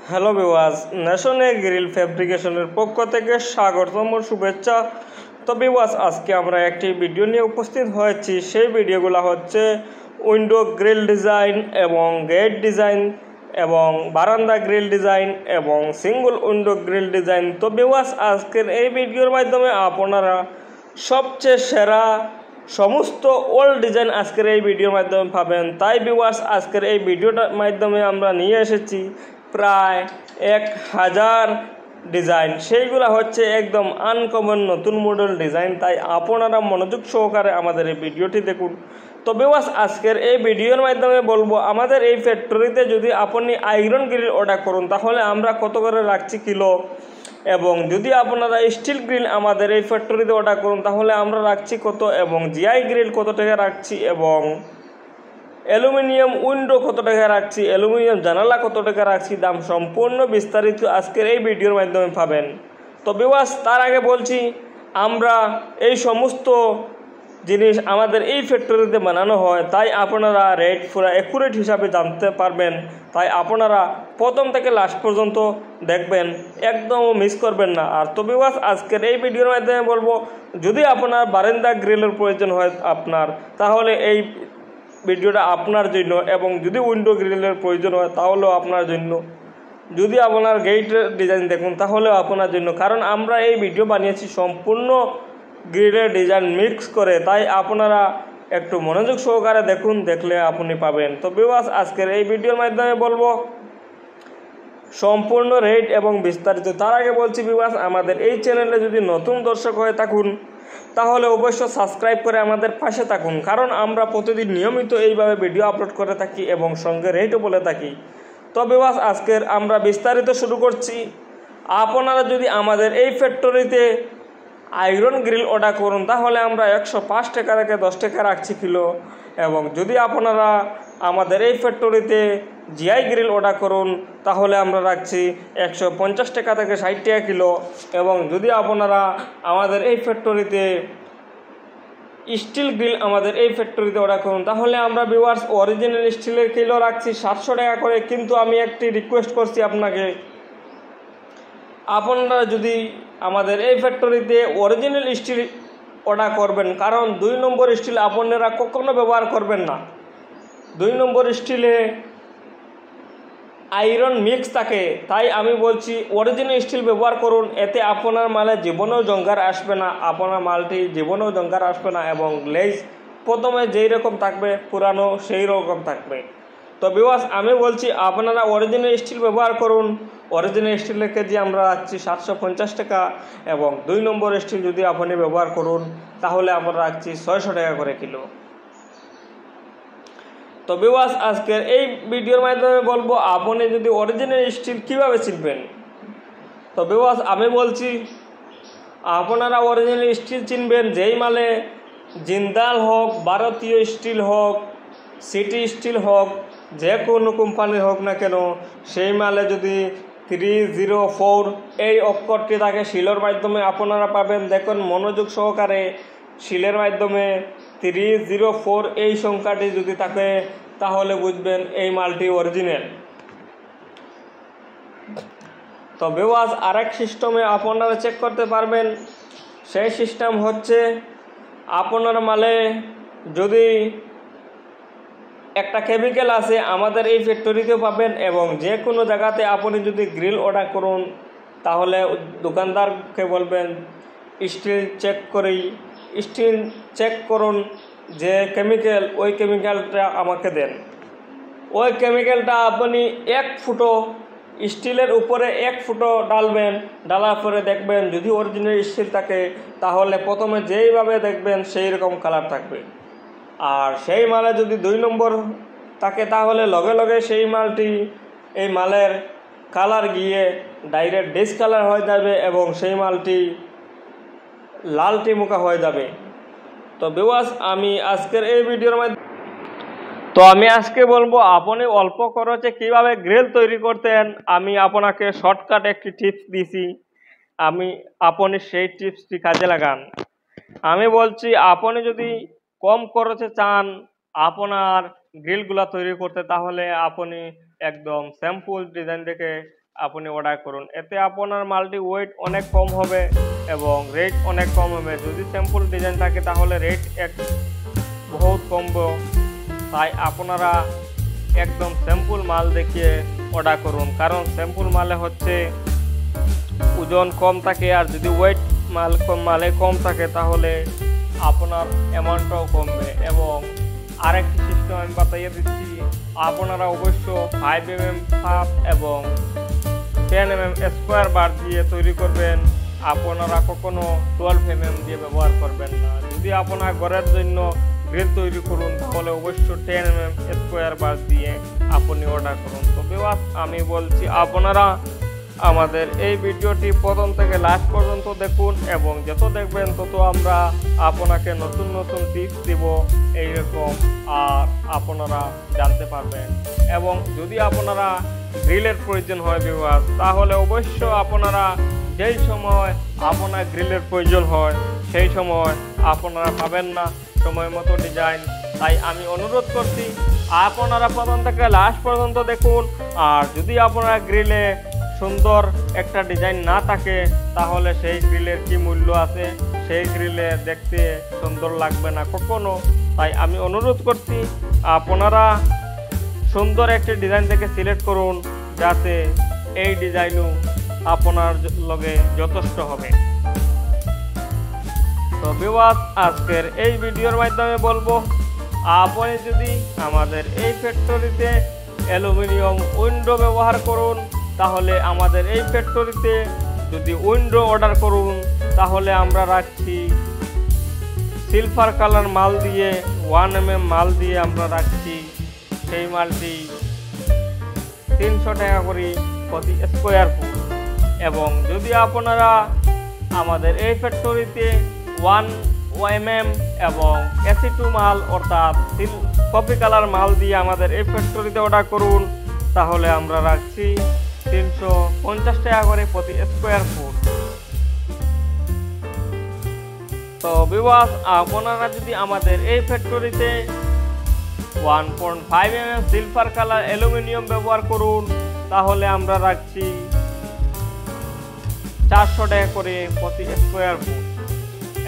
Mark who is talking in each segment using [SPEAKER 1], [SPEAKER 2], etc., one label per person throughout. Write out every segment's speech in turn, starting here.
[SPEAKER 1] Hello viewers, ন্যাশনে grill ফ্যাব্রিকেশনের পক্ষ থেকে স্বাগতম ও শুভেচ্ছা। তো ভিউয়ার্স, আজকে আমরা একটি ভিডিও নিয়ে উপস্থিত হয়েছি। সেই ভিডিওগুলো হচ্ছে উইন্ডো গ্রিল ডিজাইন এবং গেট ডিজাইন এবং বারান্দা গ্রিল ডিজাইন এবং সিঙ্গল উইন্ডো গ্রিল ডিজাইন। তো ভিউয়ার্স, আজকের এই ভিডিওর মাধ্যমে আপনারা সবচেয়ে সেরা সমস্ত ওল্ড ডিজাইন আজকের এই ভিডিওর মাধ্যমে পাবেন। তাই ভিউয়ার্স, আজকের এই ভিডিওটার মাধ্যমে আমরা নিয়ে এসেছি প্রায় 1000 ডিজাইন। সেইগুলো হচ্ছে একদম আনকমন নতুন মডেল ডিজাইন। তাই আপনারা মনোযোগ সহকারে আমাদের এই ভিডিওটি দেখুন। তো ভিউয়ার্স, আজকের এই ভিডিওর মাধ্যমে বলবো, আমাদের এই ফ্যাক্টরিতে যদি আপনি আয়রন গ্রিল অর্ডার করুন তাহলে আমরা কত করে রাখছি কিলো, এবং যদি আপনারা স্টিল গ্রিল আমাদের এই ফ্যাক্টরিতে অর্ডার করুন তাহলে আমরা রাখছি কত, এবং জিআই গ্রিল কত টাকা রাখছি, এবং অ্যালুমিনিয়াম উইন্ডো কত টাকা রাখছি, অ্যালুমিনিয়াম জানালা কত টাকা রাখছি, দাম সম্পূর্ণ বিস্তারিত আজকের এই ভিডিওর মাধ্যমে পাবেন। তো ভিউয়ার্স, তার আগে বলছি, আমরা এই সমস্ত জিনিস আমাদের এই ফ্যাক্টরিতে বানানো হয়, তাই আপনারা রেট পুরো অ্যাকুরেট হিসাবে জানতে পারবেন। তাই আপনারা প্রথম থেকে লাস্ট পর্যন্ত দেখবেন, একদম মিস করবেন না। আর তো ভিউয়ার্স, আজকের এই ভিডিওর মাধ্যমে বলবো, যদি আপনার বারান্দা গ্রিলের প্রয়োজন হয় আপনার, তাহলে এই ভিডিওটা আপনার জন্য, এবং যদি উইন্ডো গ্রিলের প্রয়োজন হয় তাহলেও আপনার জন্য, যদি আপনার গেটের ডিজাইন দেখুন তাহলেও আপনার জন্য, কারণ আমরা এই ভিডিও বানিয়েছি সম্পূর্ণ গ্রিলের ডিজাইন মিক্স করে। তাই আপনারা একটু মনোযোগ সহকারে দেখুন, দেখলে আপনি পাবেন। তো ভিউয়ার্স, আজকের এই ভিডিওর মাধ্যমে বলবো সম্পূর্ণ রেট এবং বিস্তারিত। তার আগে বলছি ভিউয়ার্স, আমাদের এই চ্যানেলে যদি নতুন দর্শক হয়ে থাকুন তাহলে অবশ্যই সাবস্ক্রাইব করে আমাদের পাশে থাকুন, কারণ আমরা প্রতিদিন নিয়মিত এইভাবে ভিডিও আপলোড করে থাকি এবং সঙ্গে রেটও বলে থাকি। তো ভিউয়ার্স, আজকের আমরা বিস্তারিত শুরু করছি। আপনারা যদি আমাদের এই ফ্যাক্টরিতে আয়রন গ্রিল অর্ডার করুন তাহলে আমরা 105 টাকা থেকে 10 টাকা রাখছি কিলো, এবং যদি আপনারা আমাদের এই ফ্যাক্টরিতে জিআই গ্রিল অর্ডার করুন তাহলে আমরা রাখছি 150 টাকা থেকে 60 টাকা কিলো, এবং যদি আপনারা আমাদের এই ফ্যাক্টরিতে স্টিল গ্রিল আমাদের এই ফ্যাক্টরিতে অর্ডার করুন তাহলে আমরা ভিউয়ার্স অরিজিনাল স্টিলের কিলো রাখছি 700 টাকা করে। কিন্তু আমি একটি রিকোয়েস্ট করছি আপনাকে, আপনারা যদি আমাদের এই ফ্যাক্টরিতে অরিজিনাল স্টিল অর্ডার করবেন, কারণ 2 নম্বর স্টিল আপনারা কখনো ব্যবহার করবেন না। 2 নম্বর স্টিলে আয়রন মিক্স থাকে। তাই আমি বলছি অরিজিনাল স্টিল ব্যবহার করুন, এতে আপনার মালে জীবনেও জঙ্গার আসবে না, আপনার মালটি জীবনেও জঙ্গার আসবে না, এবং গ্লেজ প্রথমে যেই রকম থাকবে পুরানো সেই রকম থাকবে। তো ভিউয়ার্স, আমি বলছি আপনারা অরিজিনাল স্টিল ব্যবহার করুন। অরিজিনাল স্টিলের কেজি আমরা রাখছি 750 টাকা, এবং 2 নম্বর স্টিল যদি আপনি ব্যবহার করুন তাহলে আমরা রাখছি 600 টাকা করে কিলো। তো ভিউয়ার্স, আজকের এই ভিডিওর মাধ্যমে বলবো আপনি যদি অরিজিনাল স্টিল কীভাবে চিনবেন। তো ভিউয়ার্স, আমি বলছি আপনারা অরিজিনাল স্টিল চিনবেন যেই মালে জিন্দাল হোক, ভারতীয় স্টিল হোক, সিটি স্টিল হোক, যে কোনো কোম্পানির হোক না কেন, সেই মালে যদি 304 এই অক্ষরটি থাকে শিলের মাধ্যমে আপনারা পাবেন। দেখুন মনোযোগ সহকারে, শিলের মাধ্যমে 304 এই সংখ্যাটি যদি থাকে তাহলে বুঝবেন এই মালটি অরিজিনাল। তো ভিউয়ার্স, আরেক সিস্টেমে আপনারা চেক করতে পারবেন। সেই সিস্টেম হচ্ছে, আপনার মালে যদি একটা কেমিক্যাল আছে আমাদের এই ফ্যাক্টরিতেও পাবেন, এবং যে কোনো জায়গাতে আপনি যদি গ্রিল অর্ডার করুন তাহলে দোকানদারকে বলবেন স্টিল চেক করুন যে কেমিক্যাল, ওই কেমিক্যালটা আমাকে দেন। ওই কেমিক্যালটা আপনি 1 ফুটো স্টিলের উপরে 1 ফুটো ডালবেন, ডালার পরে দেখবেন যদি অরিজিনাল স্টিল থাকে তাহলে প্রথমে যেইভাবে দেখবেন সেই রকম কালার থাকবে। আর সেই মালে যদি 2 নম্বর থাকে তাহলে লগে লগে সেই মালটি, এই মালের কালার গিয়ে ডাইরেক্ট ডিসকালার হয়ে যাবে, এবং সেই মালটি লালটি মুখা হয়ে যাবে। তো ভিউয়ার্স, আমি আজকের এই ভিডিওর মাধ্যমে আমি আজকে বলবো আপনি অল্প খরচে কিভাবে গ্রিল তৈরি করতেন। আমি আপনাকে শর্টকাট একটি টিপস দিয়েছি, আপনি সেই টিপসটি কাজে লাগান। আমি বলছি, আপনি যদি কম খরচে চান আপনার গ্রিলগুলা তৈরি করতে, তাহলে আপনি একদম সিম্পল ডিজাইন দেখে আপনি অর্ডার করুন। এতে আপনার মালটি ওয়েট অনেক কম হবে এবং রেট অনেক কম হবে। যদি স্যাম্পল ডিজাইন থাকে তাহলে রেট বহুত কমবে। তাই আপনারা একদম স্যাম্পল মাল দেখিয়ে অর্ডার করুন, কারণ স্যাম্পল মালে হচ্ছে ওজন কম থাকে, আর যদি ওয়েট মালে কম থাকে তাহলে আপনার অ্যামাউন্টটাও কমবে। এবং আরেকটি সিস্টেম আমি বাতাইয়ে দিচ্ছি, আপনারা অবশ্য 5mm সাপ এবং 10mm স্কোয়ার বার দিয়ে তৈরি করবেন। আপনারা কখনো 12mm দিয়ে ব্যবহার করবেন না। যদি আপনার ঘরের জন্য গ্রিল তৈরি করুন তাহলে অবশ্য 10mm স্কোয়ার বার দিয়ে আপনি অর্ডার করুন। তো ভিউয়ার্স, আমি বলছি আপনারা আমাদের এই ভিডিওটি প্রথম থেকে লাস্ট পর্যন্ত দেখুন, এবং যত দেখবেন তত আমরা আপনাকে নতুন নতুন টিপস দিব এইরকম, আর আপনারা জানতে পারবেন। এবং যদি আপনারা গ্রিলের প্রয়োজন হয় ভিউয়ার্স, তাহলে অবশ্য আপনারা যেই সময় আপনার গ্রিলের প্রয়োজন হয় সেই সময় আপনারা পাবেন না সময় মতো ডিজাইন। তাই আমি অনুরোধ করছি আপনারা প্রথম থেকে লাস্ট পর্যন্ত দেখুন। আর যদি আপনারা গ্রিলে সুন্দর একটা ডিজাইন না থাকে তাহলে সেই গ্রিলের কি মূল্য আছে, সেই গ্রিলে দেখতে সুন্দর লাগবে না কখনো। তাই আমি অনুরোধ করছি আপনারা সুন্দর একটি ডিজাইন থেকে সিলেক্ট করুন, যাতে এই ডিজাইনও আপনার লগে যথেষ্ট হবে। তো ভিউয়ার্স, আজকের এই ভিডিওর মাধ্যমে বলবো, আপনি যদি আমাদের এই ফ্যাক্টরিতে অ্যালুমিনিয়াম উইন্ডো ব্যবহার করুন তাহলে আমাদের এই ফ্যাক্টরিতে যদি উইন্ডো অর্ডার করুন তাহলে আমরা রাখছি সিলভার কালার মাল দিয়ে 1mm মাল দিয়ে আমরা রাখছি। সেই মালটি 300 টাকা করে প্রতি স্কোয়ার ফুট। এবং যদি আপনারা আমাদের এই ফ্যাক্টরিতে 1mm এবং AC2 মাল অর্থাৎ কফি কালার মাল দিয়ে আমাদের এই ফ্যাক্টরিতে অর্ডার করুন তাহলে আমরা রাখছি 350 টাকা করে প্রতি স্কোয়ার ফুট। তো ভিউয়ার্স, আপনারা যদি আমাদের এই ফ্যাক্টরিতে 1.5mm সিলভার কালার অ্যালুমিনিয়াম ব্যবহার করুন তাহলে আমরা রাখছি 400 টাকা করে প্রতি স্কোয়ার ফুট।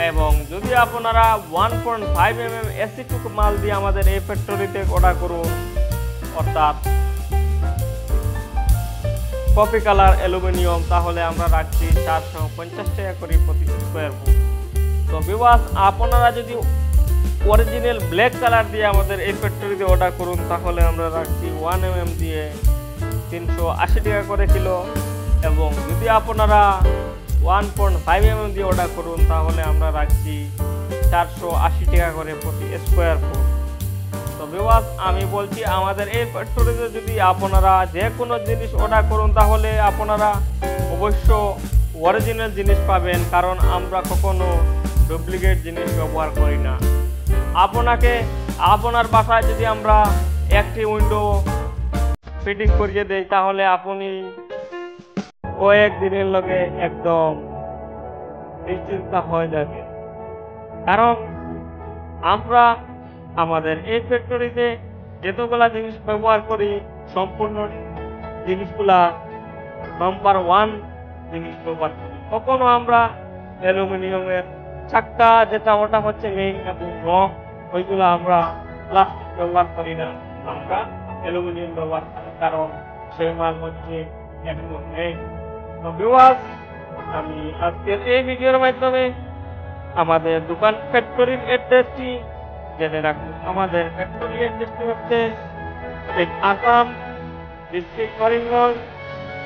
[SPEAKER 1] এবং যদি আপনারা 1.5mm AC2 মাল দিয়ে আমাদের এই ফ্যাক্টরিতে অর্ডার করুন অর্থাৎ কফি কালার অ্যালুমিনিয়াম তাহলে আমরা রাখছি 450 টাকা করে প্রতি স্কোয়ার ফুট। তো ভিউয়ার্স, আপনারা যদি অরিজিনাল ব্ল্যাক কালার দিয়ে আমাদের এই ফ্যাক্টরিতে অর্ডার করুন তাহলে আমরা রাখছি 1mm দিয়ে 380 টাকা করে কিলো। এবং যদি আপনারা 1.5mm দিয়ে অর্ডার করুন তাহলে আমরা রাখছি 480 টাকা করে প্রতি স্কোয়ার ফুট। তো ভিউয়ার্স, আমি বলছি আমাদের এই ফ্যাক্টরিতে যদি আপনারা যে কোনো জিনিস অর্ডার করুন তাহলে আপনারা অবশ্য অরিজিনাল জিনিস পাবেন, কারণ আমরা কখনো ডুপ্লিকেট জিনিস ব্যবহার করি না। আপনাকে আপনার বাসায় যদি আমরা একটি উইন্ডো ফিটিং করিয়ে দেই তাহলে আপনি কয়েক দিনের লগে একদম নিশ্চিন্ত হয়ে যাবে, কারণ আমরা আমাদের এই ফ্যাক্টরিতে যতগুলা জিনিস ব্যবহার করি সম্পূর্ণ জিনিসগুলা নাম্বার 1 জিনিস ব্যবহার করি। কখনো আমরা অ্যালুমিনিয়ামের চাক্কা যেটা ওটা হচ্ছে মেইন এবং রং ওইগুলো আমরা প্লাস্টিক ব্যবহার করি না, আমরা অ্যালুমিনিয়াম ব্যবহার করি, কারণ সেই মাল হচ্ছে একদম মেইন। তো ভিউয়ার্স, আমি আজকের এই ভিডিওর মাধ্যমে আমাদের দোকান ফ্যাক্টরির অ্যাড্রেসটি জেনে রাখুন। আমাদের ফ্যাক্টরি অ্যাড্রেসটি হচ্ছে আসাম ডিস্ট্রিক্ট করিমগঞ্জ,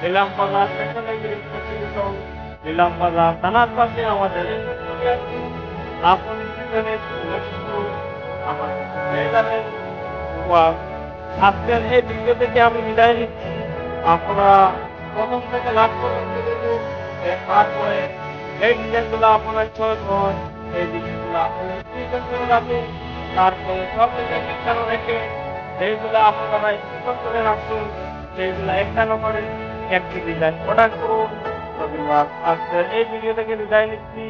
[SPEAKER 1] নিলামবাজার নিলামবাজার থানার পাশে আমাদের আজকের এই ভিডিও থেকে আমি বিদায় নিচ্ছি। আপনারা প্রথম থেকে লাস্ট পর্যন্ত দেখুন, তারপরে এই ডিজাইনগুলো আপনার চয়েস হয়, এই ডিজাইনগুলো আপনার রাখুন, তারপরে সব ডিজাইন রেখে সেইগুলো আপনারা স্টোর করে রাখুন, সেইগুলো একটা নম্বরে একটি ডিজাইন অর্ডার করুন। আজকের এই ভিডিও থেকে বিদায় নিচ্ছি।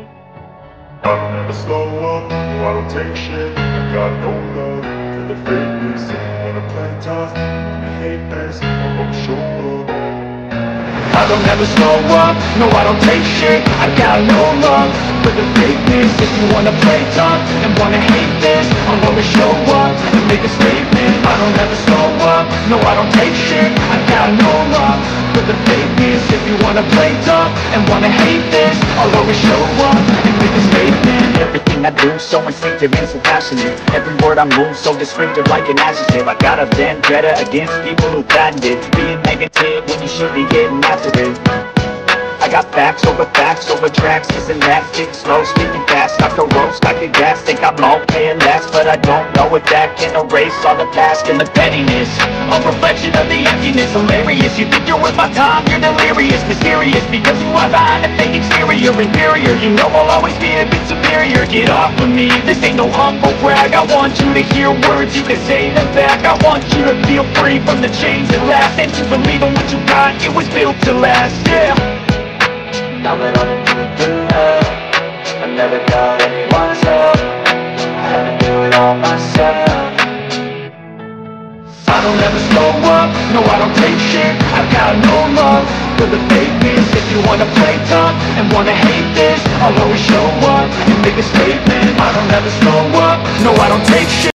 [SPEAKER 2] I'll never slow up, I don't take shit. I got no love for the fakeness. Wanna play tough, wanna hate this, I won't show up.
[SPEAKER 3] I don't ever slow up, no I don't take shit. I got no love for the fakeness. If you wanna play tough and wanna hate this, I'll always show up and make a statement. I don't ever slow up, no I don't take shit. I got no love for the fakeness. If you wanna play tough and wanna hate this, I'll always show up and make a statement. Everything I do so instinctive and so passionate. Every word I move so descriptive like an adjective. I got a vendetta against people who threatened it. Being negative when you should be getting after it. I got facts over tracks. Isn't that kick slow, speaking fast? I could roast, I could gas. Think I'm okay and last, but I don't know if that can erase all the past and the pettiness. A reflection of the emptiness. Hilarious, you think you're worth my time, you're delirious. Mysterious, because you are behind a fake exterior. Inferior, you know I'll always be a bit superior. Get off of me, this ain't no humble brag. I want you to hear words, you can say them back. I want you to feel free from the chains that last, and to believe in what you got, it was built to last, yeah. Now that I'm in love, I never got anyone's help. I had to do it all myself. I don't ever slow up, no I don't take shit. I've got no love for the fakeness. If you wanna play tough and wanna hate this, I'll always show up and make a statement. I don't ever slow up, no I don't take shit.